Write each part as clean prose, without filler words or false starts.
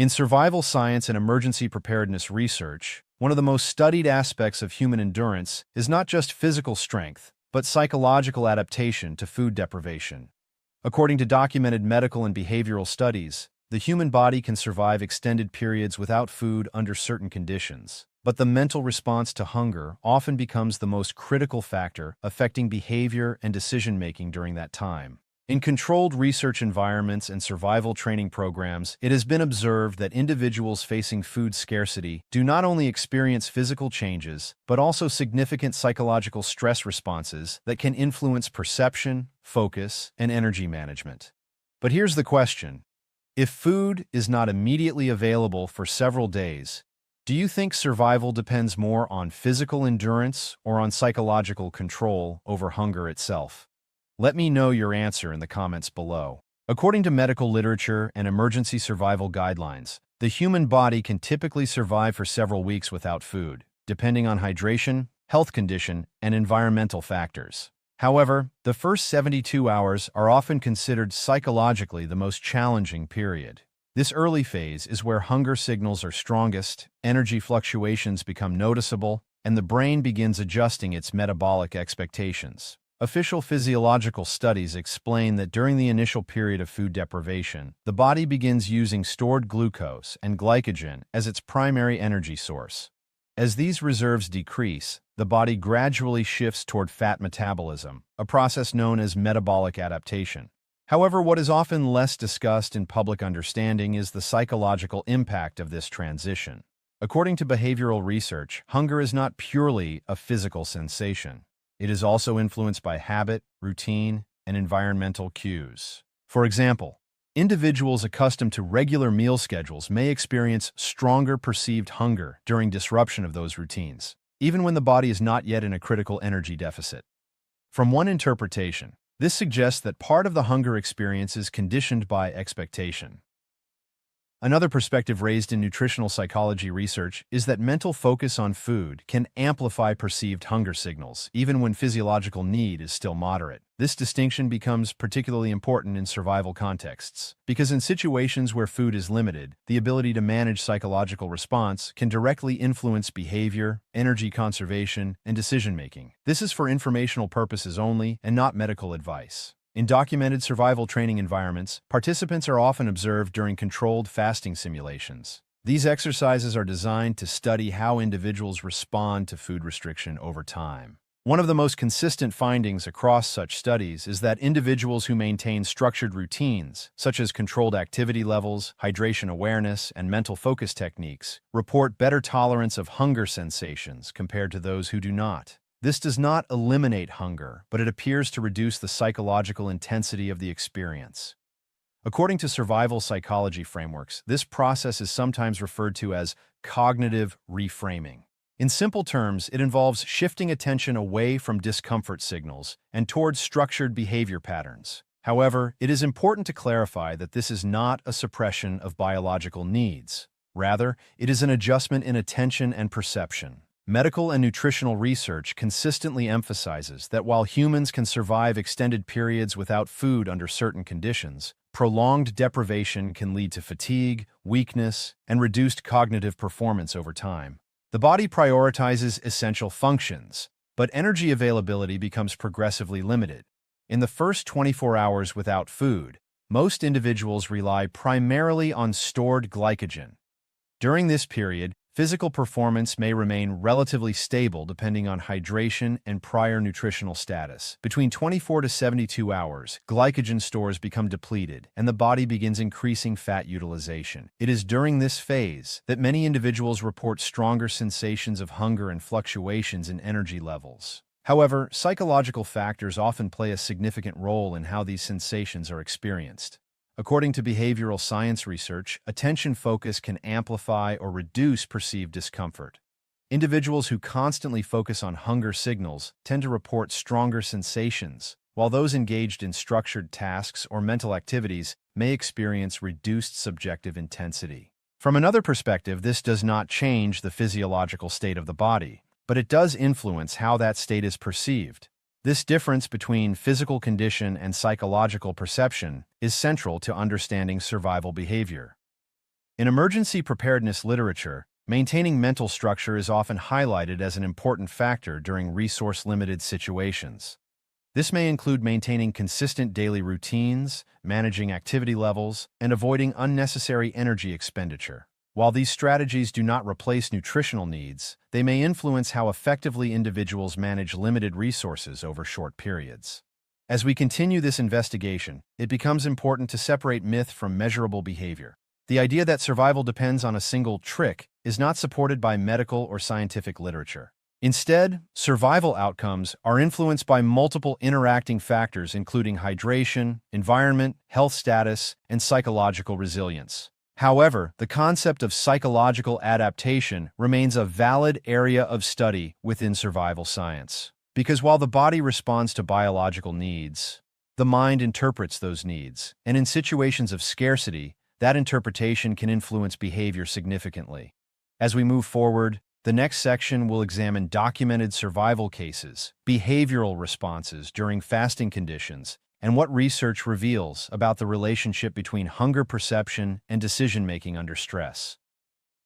In survival science and emergency preparedness research, one of the most studied aspects of human endurance is not just physical strength, but psychological adaptation to food deprivation. According to documented medical and behavioral studies, the human body can survive extended periods without food under certain conditions, but the mental response to hunger often becomes the most critical factor affecting behavior and decision-making during that time. In controlled research environments and survival training programs, it has been observed that individuals facing food scarcity do not only experience physical changes, but also significant psychological stress responses that can influence perception, focus, and energy management. But here's the question. If food is not immediately available for several days, do you think survival depends more on physical endurance or on psychological control over hunger itself? Let me know your answer in the comments below. According to medical literature and emergency survival guidelines, the human body can typically survive for several weeks without food, depending on hydration, health condition, and environmental factors. However, the first 72 hours are often considered psychologically the most challenging period. This early phase is where hunger signals are strongest, energy fluctuations become noticeable, and the brain begins adjusting its metabolic expectations. Official physiological studies explain that during the initial period of food deprivation, the body begins using stored glucose and glycogen as its primary energy source. As these reserves decrease, the body gradually shifts toward fat metabolism, a process known as metabolic adaptation. However, what is often less discussed in public understanding is the psychological impact of this transition. According to behavioral research, hunger is not purely a physical sensation. It is also influenced by habit, routine, and environmental cues. For example, individuals accustomed to regular meal schedules may experience stronger perceived hunger during disruption of those routines, even when the body is not yet in a critical energy deficit. From one interpretation, this suggests that part of the hunger experience is conditioned by expectation. Another perspective raised in nutritional psychology research is that mental focus on food can amplify perceived hunger signals, even when physiological need is still moderate. This distinction becomes particularly important in survival contexts, because in situations where food is limited, the ability to manage psychological response can directly influence behavior, energy conservation, and decision-making. This is for informational purposes only and not medical advice. In documented survival training environments, participants are often observed during controlled fasting simulations. These exercises are designed to study how individuals respond to food restriction over time. One of the most consistent findings across such studies is that individuals who maintain structured routines, such as controlled activity levels, hydration awareness, and mental focus techniques, report better tolerance of hunger sensations compared to those who do not. This does not eliminate hunger, but it appears to reduce the psychological intensity of the experience. According to survival psychology frameworks, this process is sometimes referred to as cognitive reframing. In simple terms, it involves shifting attention away from discomfort signals and towards structured behavior patterns. However, it is important to clarify that this is not a suppression of biological needs. Rather, it is an adjustment in attention and perception. Medical and nutritional research consistently emphasizes that while humans can survive extended periods without food under certain conditions, prolonged deprivation can lead to fatigue, weakness, and reduced cognitive performance over time. The body prioritizes essential functions, but energy availability becomes progressively limited. In the first 24 hours without food, most individuals rely primarily on stored glycogen. During this period, physical performance may remain relatively stable depending on hydration and prior nutritional status. Between 24 to 72 hours, glycogen stores become depleted, and the body begins increasing fat utilization. It is during this phase that many individuals report stronger sensations of hunger and fluctuations in energy levels. However, psychological factors often play a significant role in how these sensations are experienced. According to behavioral science research, attention focus can amplify or reduce perceived discomfort. Individuals who constantly focus on hunger signals tend to report stronger sensations, while those engaged in structured tasks or mental activities may experience reduced subjective intensity. From another perspective, this does not change the physiological state of the body, but it does influence how that state is perceived. This difference between physical condition and psychological perception is central to understanding survival behavior. In emergency preparedness literature, maintaining mental structure is often highlighted as an important factor during resource-limited situations. This may include maintaining consistent daily routines, managing activity levels, and avoiding unnecessary energy expenditure. While these strategies do not replace nutritional needs, they may influence how effectively individuals manage limited resources over short periods. As we continue this investigation, it becomes important to separate myth from measurable behavior. The idea that survival depends on a single trick is not supported by medical or scientific literature. Instead, survival outcomes are influenced by multiple interacting factors including hydration, environment, health status, and psychological resilience. However, the concept of psychological adaptation remains a valid area of study within survival science. Because while the body responds to biological needs, the mind interprets those needs, and in situations of scarcity, that interpretation can influence behavior significantly. As we move forward, the next section will examine documented survival cases, behavioral responses during fasting conditions, and what research reveals about the relationship between hunger perception and decision-making under stress.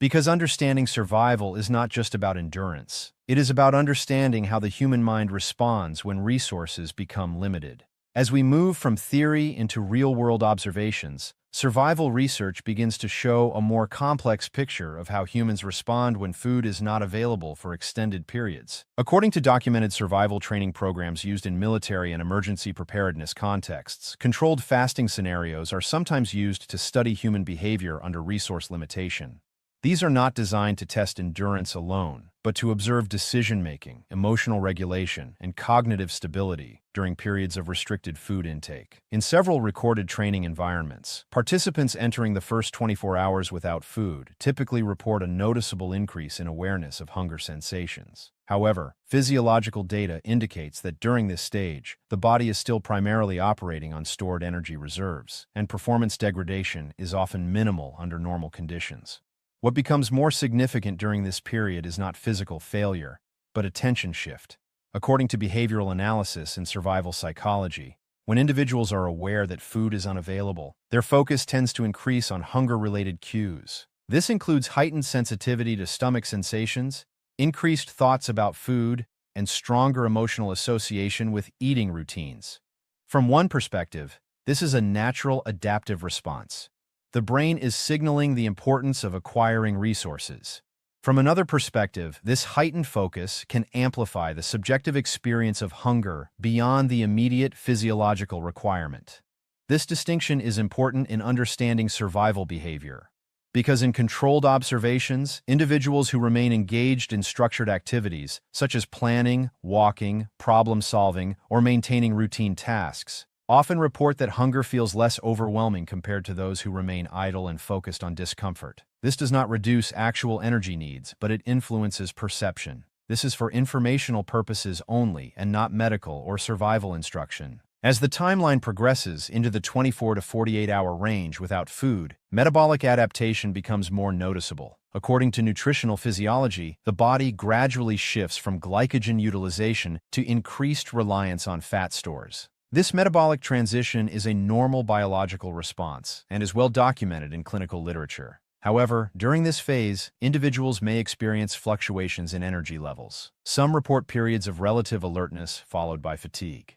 Because understanding survival is not just about endurance, it is about understanding how the human mind responds when resources become limited. As we move from theory into real-world observations, survival research begins to show a more complex picture of how humans respond when food is not available for extended periods. According to documented survival training programs used in military and emergency preparedness contexts, controlled fasting scenarios are sometimes used to study human behavior under resource limitation. These are not designed to test endurance alone, but to observe decision-making, emotional regulation, and cognitive stability during periods of restricted food intake. In several recorded training environments, participants entering the first 24 hours without food typically report a noticeable increase in awareness of hunger sensations. However, physiological data indicates that during this stage, the body is still primarily operating on stored energy reserves, and performance degradation is often minimal under normal conditions. What becomes more significant during this period is not physical failure, but attention shift. According to behavioral analysis and survival psychology, when individuals are aware that food is unavailable, their focus tends to increase on hunger-related cues. This includes heightened sensitivity to stomach sensations, increased thoughts about food, and stronger emotional association with eating routines. From one perspective, this is a natural adaptive response. The brain is signaling the importance of acquiring resources. From another perspective, this heightened focus can amplify the subjective experience of hunger beyond the immediate physiological requirement. This distinction is important in understanding survival behavior, because in controlled observations, individuals who remain engaged in structured activities, such as planning, walking, problem-solving, or maintaining routine tasks, often report that hunger feels less overwhelming compared to those who remain idle and focused on discomfort. This does not reduce actual energy needs, but it influences perception. This is for informational purposes only and not medical or survival instruction. As the timeline progresses into the 24 to 48-hour range without food, metabolic adaptation becomes more noticeable. According to nutritional physiology, the body gradually shifts from glycogen utilization to increased reliance on fat stores. This metabolic transition is a normal biological response and is well documented in clinical literature. However, during this phase, individuals may experience fluctuations in energy levels. Some report periods of relative alertness followed by fatigue.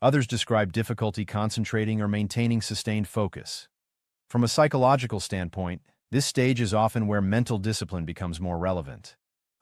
Others describe difficulty concentrating or maintaining sustained focus. From a psychological standpoint, this stage is often where mental discipline becomes more relevant.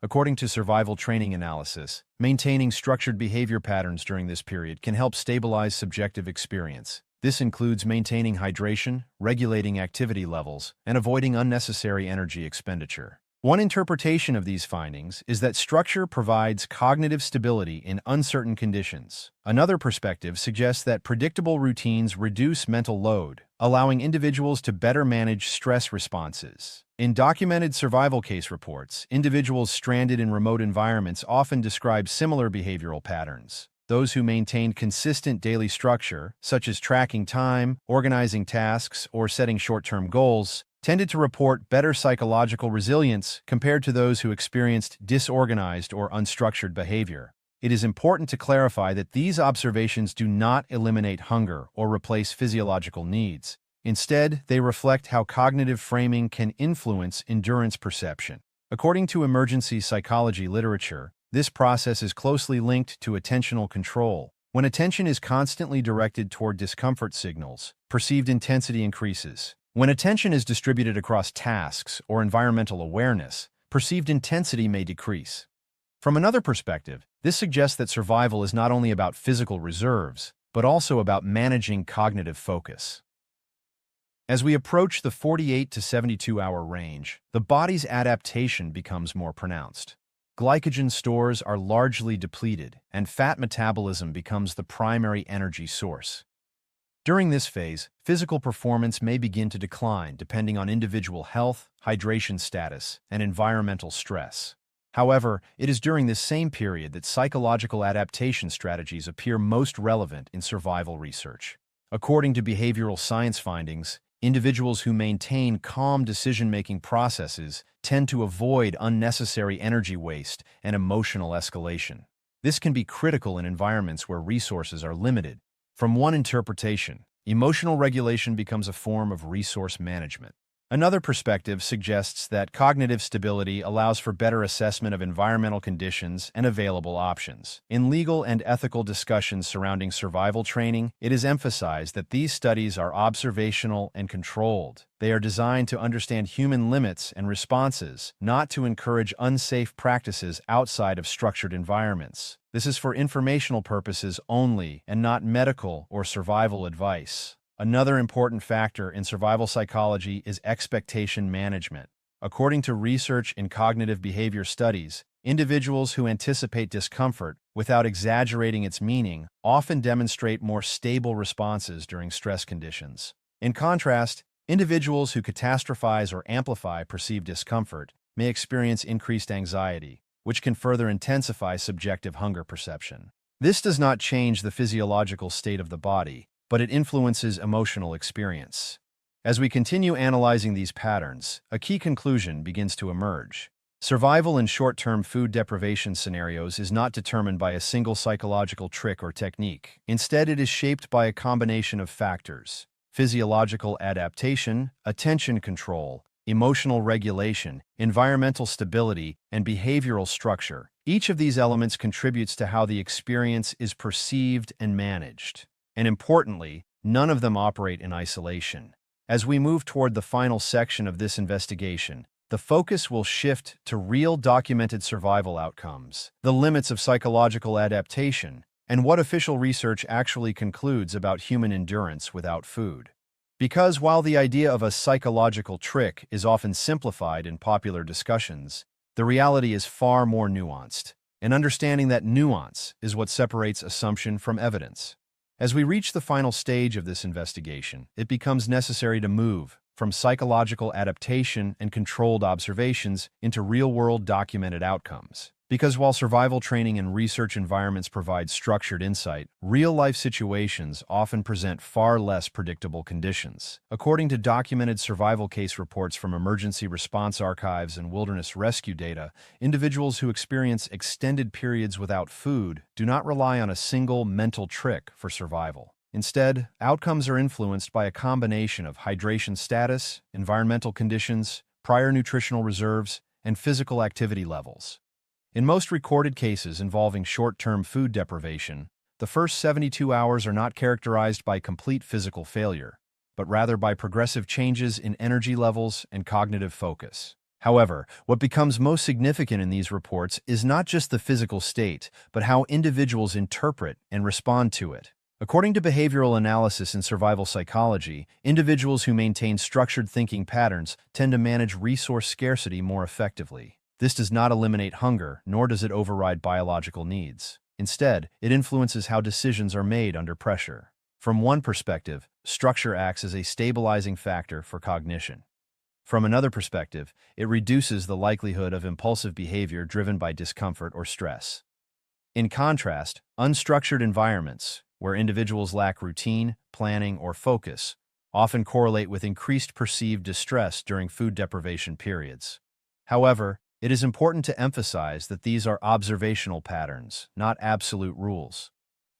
According to survival training analysis, maintaining structured behavior patterns during this period can help stabilize subjective experience. This includes maintaining hydration, regulating activity levels, and avoiding unnecessary energy expenditure. One interpretation of these findings is that structure provides cognitive stability in uncertain conditions. Another perspective suggests that predictable routines reduce mental load, allowing individuals to better manage stress responses. In documented survival case reports, individuals stranded in remote environments often describe similar behavioral patterns. Those who maintained consistent daily structure, such as tracking time, organizing tasks, or setting short-term goals, tended to report better psychological resilience compared to those who experienced disorganized or unstructured behavior. It is important to clarify that these observations do not eliminate hunger or replace physiological needs. Instead, they reflect how cognitive framing can influence endurance perception. According to emergency psychology literature, this process is closely linked to attentional control. When attention is constantly directed toward discomfort signals, perceived intensity increases. When attention is distributed across tasks or environmental awareness, perceived intensity may decrease. From another perspective, this suggests that survival is not only about physical reserves, but also about managing cognitive focus. As we approach the 48 to 72-hour range, the body's adaptation becomes more pronounced. Glycogen stores are largely depleted, and fat metabolism becomes the primary energy source. During this phase, physical performance may begin to decline depending on individual health, hydration status, and environmental stress. However, it is during this same period that psychological adaptation strategies appear most relevant in survival research. According to behavioral science findings, individuals who maintain calm decision-making processes tend to avoid unnecessary energy waste and emotional escalation. This can be critical in environments where resources are limited. From one interpretation, emotional regulation becomes a form of resource management. Another perspective suggests that cognitive stability allows for better assessment of environmental conditions and available options. In legal and ethical discussions surrounding survival training, it is emphasized that these studies are observational and controlled. They are designed to understand human limits and responses, not to encourage unsafe practices outside of structured environments. This is for informational purposes only and not medical or survival advice. Another important factor in survival psychology is expectation management. According to research in cognitive behavior studies, individuals who anticipate discomfort without exaggerating its meaning often demonstrate more stable responses during stress conditions. In contrast, individuals who catastrophize or amplify perceived discomfort may experience increased anxiety, which can further intensify subjective hunger perception. This does not change the physiological state of the body, but it influences emotional experience. As we continue analyzing these patterns, a key conclusion begins to emerge. Survival in short-term food deprivation scenarios is not determined by a single psychological trick or technique. Instead, it is shaped by a combination of factors: physiological adaptation, attention control, emotional regulation, environmental stability, and behavioral structure. Each of these elements contributes to how the experience is perceived and managed. And importantly, none of them operate in isolation. As we move toward the final section of this investigation, the focus will shift to real documented survival outcomes, the limits of psychological adaptation, and what official research actually concludes about human endurance without food. Because while the idea of a psychological trick is often simplified in popular discussions, the reality is far more nuanced. And understanding that nuance is what separates assumption from evidence. As we reach the final stage of this investigation, it becomes necessary to move from psychological adaptation and controlled observations into real-world documented outcomes. Because while survival training and research environments provide structured insight, real-life situations often present far less predictable conditions. According to documented survival case reports from emergency response archives and wilderness rescue data, individuals who experience extended periods without food do not rely on a single mental trick for survival. Instead, outcomes are influenced by a combination of hydration status, environmental conditions, prior nutritional reserves, and physical activity levels. In most recorded cases involving short-term food deprivation, the first 72 hours are not characterized by complete physical failure, but rather by progressive changes in energy levels and cognitive focus. However, what becomes most significant in these reports is not just the physical state, but how individuals interpret and respond to it. According to behavioral analysis in survival psychology, individuals who maintain structured thinking patterns tend to manage resource scarcity more effectively. This does not eliminate hunger, nor does it override biological needs. Instead, it influences how decisions are made under pressure. From one perspective, structure acts as a stabilizing factor for cognition. From another perspective, it reduces the likelihood of impulsive behavior driven by discomfort or stress. In contrast, unstructured environments, where individuals lack routine, planning, or focus, often correlate with increased perceived distress during food deprivation periods. However, it is important to emphasize that these are observational patterns, not absolute rules.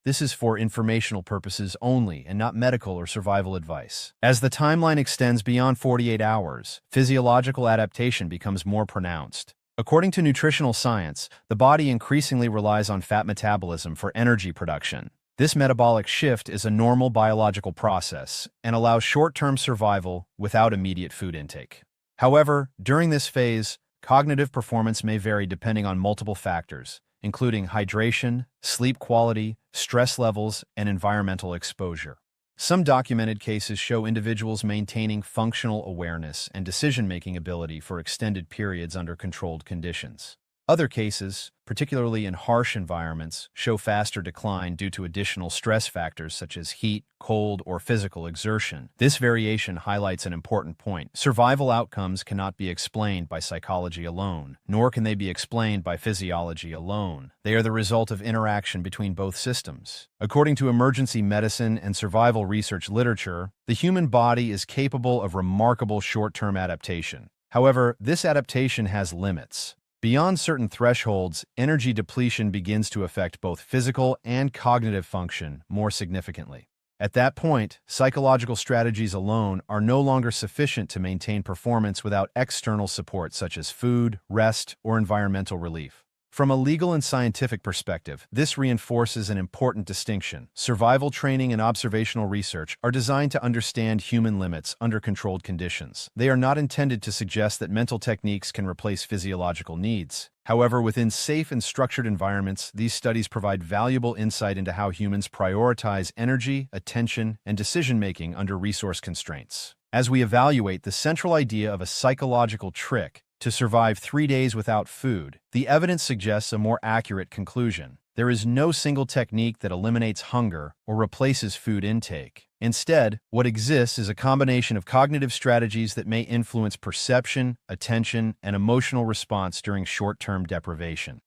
This is for informational purposes only and not medical or survival advice. As the timeline extends beyond 48 hours, physiological adaptation becomes more pronounced. According to nutritional science, the body increasingly relies on fat metabolism for energy production. This metabolic shift is a normal biological process and allows short-term survival without immediate food intake. However, during this phase, cognitive performance may vary depending on multiple factors, including hydration, sleep quality, stress levels, and environmental exposure. Some documented cases show individuals maintaining functional awareness and decision-making ability for extended periods under controlled conditions. Other cases, particularly in harsh environments, show faster decline due to additional stress factors such as heat, cold, or physical exertion. This variation highlights an important point. Survival outcomes cannot be explained by psychology alone, nor can they be explained by physiology alone. They are the result of interaction between both systems. According to emergency medicine and survival research literature, the human body is capable of remarkable short-term adaptation. However, this adaptation has limits. Beyond certain thresholds, energy depletion begins to affect both physical and cognitive function more significantly. At that point, psychological strategies alone are no longer sufficient to maintain performance without external support such as food, rest, or environmental relief. From a legal and scientific perspective, this reinforces an important distinction. Survival training and observational research are designed to understand human limits under controlled conditions. They are not intended to suggest that mental techniques can replace physiological needs. However, within safe and structured environments, these studies provide valuable insight into how humans prioritize energy, attention, and decision-making under resource constraints. As we evaluate the central idea of a psychological trick to survive 3 days without food, the evidence suggests a more accurate conclusion. There is no single technique that eliminates hunger or replaces food intake. Instead, what exists is a combination of cognitive strategies that may influence perception, attention, and emotional response during short-term deprivation.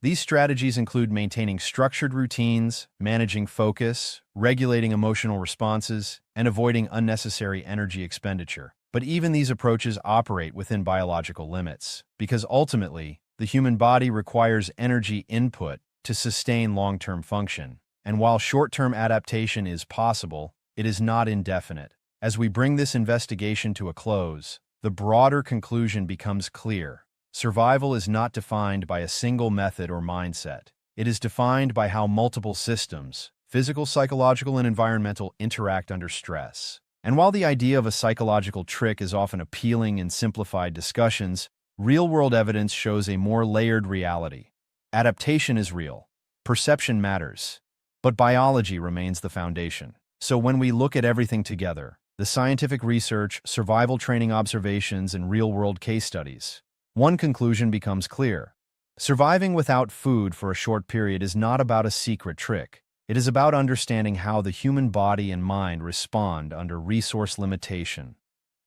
These strategies include maintaining structured routines, managing focus, regulating emotional responses, and avoiding unnecessary energy expenditure. But even these approaches operate within biological limits, because ultimately, the human body requires energy input to sustain long-term function. And while short-term adaptation is possible, it is not indefinite. As we bring this investigation to a close, the broader conclusion becomes clear. Survival is not defined by a single method or mindset. It is defined by how multiple systems, physical, psychological, and environmental, interact under stress. And while the idea of a psychological trick is often appealing in simplified discussions, real-world evidence shows a more layered reality. Adaptation is real. Perception matters. But biology remains the foundation. So when we look at everything together, the scientific research, survival training observations, and real-world case studies, one conclusion becomes clear. Surviving without food for a short period is not about a secret trick. It is about understanding how the human body and mind respond under resource limitation,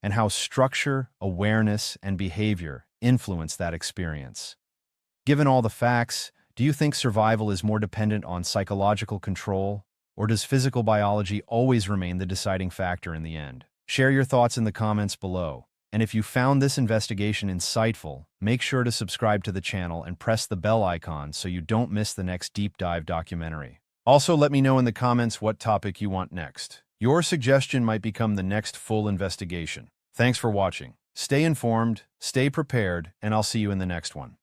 and how structure, awareness, and behavior influence that experience. Given all the facts, do you think survival is more dependent on psychological control, or does physical biology always remain the deciding factor in the end? Share your thoughts in the comments below. And if you found this investigation insightful, make sure to subscribe to the channel and press the bell icon so you don't miss the next deep dive documentary. Also, let me know in the comments what topic you want next. Your suggestion might become the next full investigation. Thanks for watching. Stay informed, stay prepared, and I'll see you in the next one.